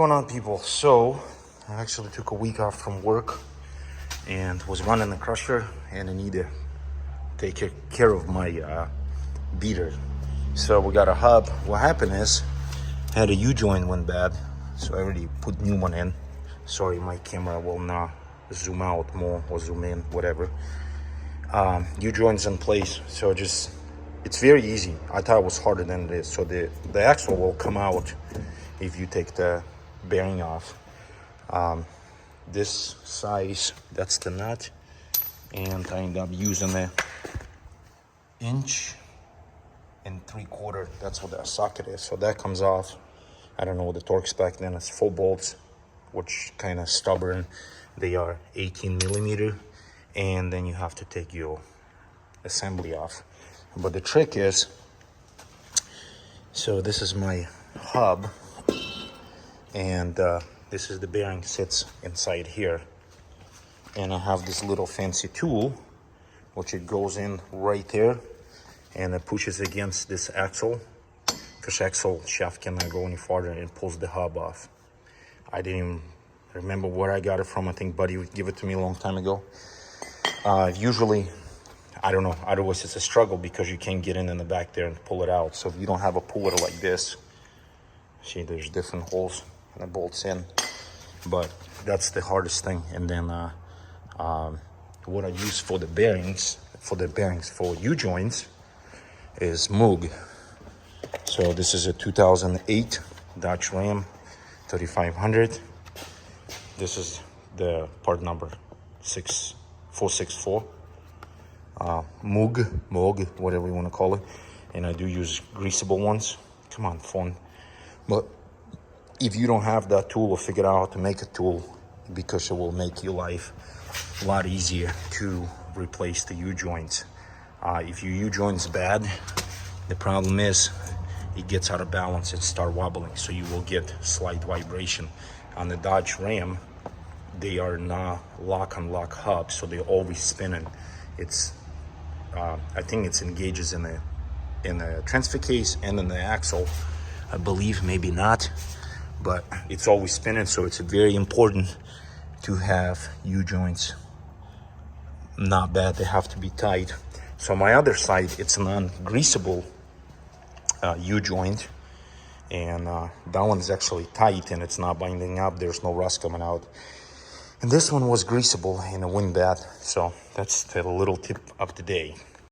What's going on, people? So I actually took a week off from work and was running the crusher, and I need to take care of my beater. So we got a hub. What happened is I had a U-joint went bad, so I already put new one in. Sorry, my camera will not zoom out more or zoom in, whatever. U-joint's in place, so it's very easy. I thought it was harder than it is. So the axle will come out if you take the bearing off. This size, that's the nut, and I end up using a 1 3/4 inch. That's what that socket is. So that comes off. I don't know what the torque spec, then it's 4 bolts, which kind of stubborn. They are 18 millimeter, and then you have to take your assembly off. But the trick is, so this is my hub, and this is the bearing sits inside here, and I have this little fancy tool which it goes in right there, and it pushes against this axle, because axle shaft cannot go any farther, and it pulls the hub off. I didn't even remember where I got it from. I think Buddy would give it to me a long time ago. Usually, I don't know, otherwise it's a struggle because you can't get in the back there and pull it out. So if you don't have a puller like this, see, there's different holes and it bolts in, but that's the hardest thing. And then what I use for the bearings for U-joints is Moog. So this is a 2008 Dodge Ram 3500. This is the part number 6464. Moog, whatever you want to call it. And I do use greasable ones. Come on, phone. But if you don't have that tool or figure out how to make a tool, because it will make your life a lot easier to replace the U-joints. If your U-joint's bad, the problem is it gets out of balance and start wobbling, so you will get slight vibration. On the Dodge Ram, they are not lock-on-lock hubs, so they're always spinning. It's I think it's engages in the transfer case and in the axle, I believe, maybe not, but it's always spinning. So it's very important to have U-joints not bad. They have to be tight. So my other side, it's a non-greasable U-joint, and that one's actually tight and it's not binding up. There's no rust coming out. And this one was greasable and it went bad. So that's the little tip of the day.